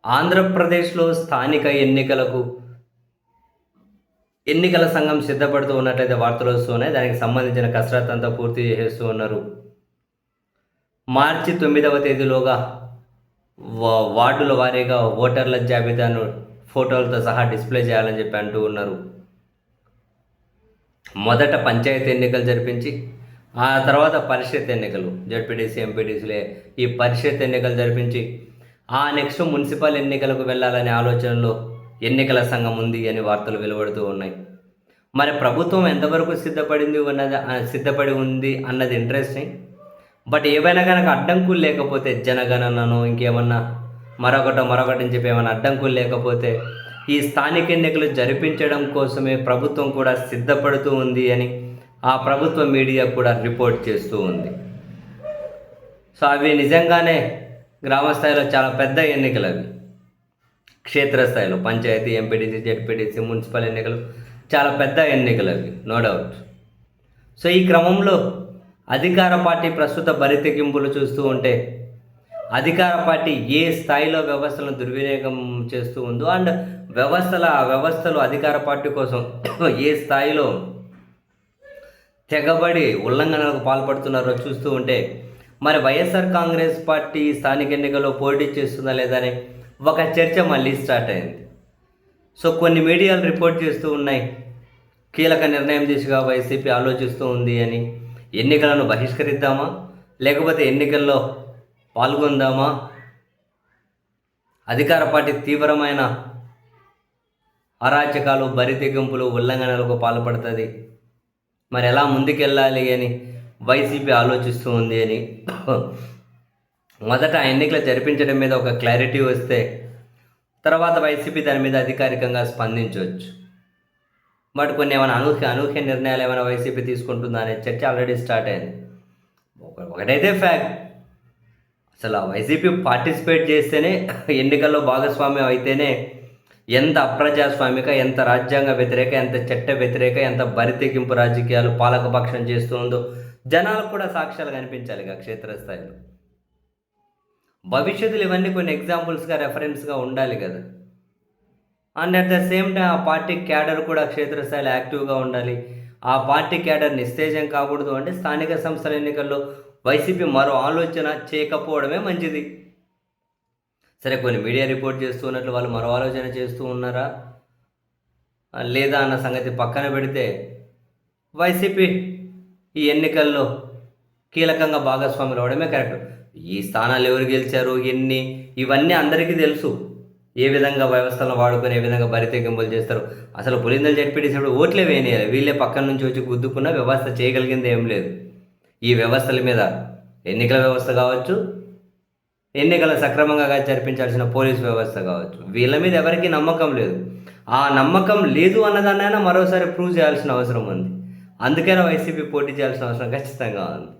ఆంధ్రప్రదేశ్‌లో స్థానిక ఎన్నికల సంఘం సిద్ధపడుతూ ఉన్నట్లయితే వార్తలొస్తున్నాయి. దానికి సంబంధించిన కసరత్తు అంతా పూర్తి చేసేస్తూ ఉన్నారు. మార్చి 9వ తేదీలోగా వార్డుల వారీగా ఓటర్ల జాబితాను ఫోటోలతో సహా డిస్‌ప్లే చేయాలని చెప్పి అంటూ ఉన్నారు. మొదట పంచాయతీ ఎన్నికలు జరిపించి, ఆ తర్వాత పరిషత్ ఎన్నికలు జడ్పీటీసీ, ఎంపీటీసీలే ఈ పరిషత్ ఎన్నికలు జరిపించి, నెక్స్ట్ మున్సిపల్ ఎన్నికలకు వెళ్ళాలనే ఆలోచనలో ఎన్నికల సంఘం ఉంది అని వార్తలు వెలువడుతూ ఉన్నాయి. మరి ప్రభుత్వం ఎంతవరకు సిద్ధపడి ఉంది అన్నది ఇంట్రెస్టింగ్. బట్ ఏవైనా కనుక అడ్డంకులు లేకపోతే, జనగణనను ఇంకేమన్నా మరొకటి అని చెప్పి ఏమైనా అడ్డంకులు లేకపోతే ఈ స్థానిక ఎన్నికలు జరిపించడం కోసమే ప్రభుత్వం కూడా సిద్ధపడుతూ ఉంది అని ఆ ప్రభుత్వ మీడియా కూడా రిపోర్ట్ చేస్తూ ఉంది. సో అవి నిజంగానే గ్రామ స్థాయిలో చాలా పెద్ద ఎన్నికలు. అవి క్షేత్రస్థాయిలో పంచాయతీ, ఎంపీటీసీ, జెడ్పీటీసీ, మున్సిపల్ ఎన్నికలు చాలా పెద్ద ఎన్నికలు అవి, నో డౌట్. సో ఈ క్రమంలో అధికార పార్టీ ప్రస్తుత బరితెగింపులు చూస్తూ ఉంటే అధికార పార్టీ ఏ స్థాయిలో వ్యవస్థలను దుర్వినియోగం చేస్తూ ఉందో అండ్ వ్యవస్థలు అధికార పార్టీ కోసం ఏ స్థాయిలో తెగబడి ఉల్లంఘనలకు పాల్పడుతున్నారో చూస్తూ ఉంటే మరి వైఎస్ఆర్ కాంగ్రెస్ పార్టీ స్థానిక ఎన్నికల్లో పోటీ చేస్తుందా లేదా అని ఒక చర్చ మళ్ళీ స్టార్ట్ అయింది. సో కొన్ని మీడియాలు రిపోర్ట్ చేస్తూ ఉన్నాయి, కీలక నిర్ణయం దిశగా వైసీపీ ఆలోచిస్తూ ఉంది అని. ఎన్నికలను బహిష్కరిద్దామా, లేకపోతే ఎన్నికల్లో పాల్గొందామా, అధికార పార్టీ తీవ్రమైన అరాచకాలు, బరితెగింపులు, ఉల్లంఘనలకు పాల్పడుతుంది, మరి ఎలా ముందుకెళ్ళాలి అని వైసీపీ ఆలోచిస్తూ ఉంది అని. మొదట ఎన్నికలు జరిపించడం మీద ఒక క్లారిటీ వస్తే తర్వాత వైసీపీ దాని మీద అధికారికంగా స్పందించవచ్చు. బట్ కొన్ని ఏమైనా అనూహ్య నిర్ణయాలు ఏమైనా వైసీపీ తీసుకుంటుందా అనే చర్చ ఆల్రెడీ స్టార్ట్ అయింది. ఒకటైతే ఫ్యాక్ట్, అసలు వైసీపీ పార్టిసిపేట్ చేస్తేనే, ఎన్నికల్లో భాగస్వామ్యం అయితేనే ఎంత అప్రజాస్వామిక, ఎంత రాజ్యాంగ వ్యతిరేక, ఎంత చట్ట వ్యతిరేక, ఎంత బరితెగింపు రాజకీయాలు పాలకపక్షం చేస్తూ ఉందో జనాలకు కూడా సాక్ష్యాలు కనిపించాలి క్షేత్రస్థాయిలో. భవిష్యత్తులో ఇవన్నీ కొన్ని ఎగ్జాంపుల్స్గా, రెఫరెన్స్గా ఉండాలి కదా. And at the same time ఆ పార్టీ క్యాడర్ కూడా క్షేత్రస్థాయిలో యాక్టివ్గా ఉండాలి. ఆ పార్టీ క్యాడర్ నిస్తేజం కాకూడదు అంటే స్థానిక సంస్థల ఎన్నికల్లో వైసీపీ మరో ఆలోచన చేయకపోవడమే మంచిది. సరే, కొన్ని మీడియా రిపోర్ట్ చేస్తూ ఉన్నట్లు వాళ్ళు మరో ఆలోచన చేస్తూ ఉన్నారా లేదా అన్న సంగతి పక్కన పెడితే, వైసీపీ ఈ ఎన్నికల్లో కీలకంగా భాగస్వాములు అవడమే కరెక్ట్. ఈ స్థానాలు ఎవరు గెలిచారు, ఇవన్నీ అందరికీ తెలుసు. ఏ విధంగా వ్యవస్థలను వాడుకొని ఏ విధంగా బరితెగింపులు చేస్తారు. అసలు పులిందలు జడ్పీటీసీ ఓట్లే వేయనియాలి, వీళ్ళే పక్కన నుంచి వచ్చి గుద్దుకున్న వ్యవస్థ చేయగలిగింది ఏం లేదు. ఈ వ్యవస్థల మీద ఎన్నికల వ్యవస్థ కావచ్చు, ఎన్నికలు సక్రమంగా జరిపించాల్సిన పోలీస్ వ్యవస్థ కావచ్చు, వీళ్ళ మీద ఎవరికీ నమ్మకం లేదు. ఆ నమ్మకం లేదు అన్నదాన్నైనా మరోసారి ప్రూవ్ చేయాల్సిన అవసరం ఉంది. అందుకైనా వైసీపీ పోటీ చేయాల్సిన అవసరం ఖచ్చితంగా ఉంది.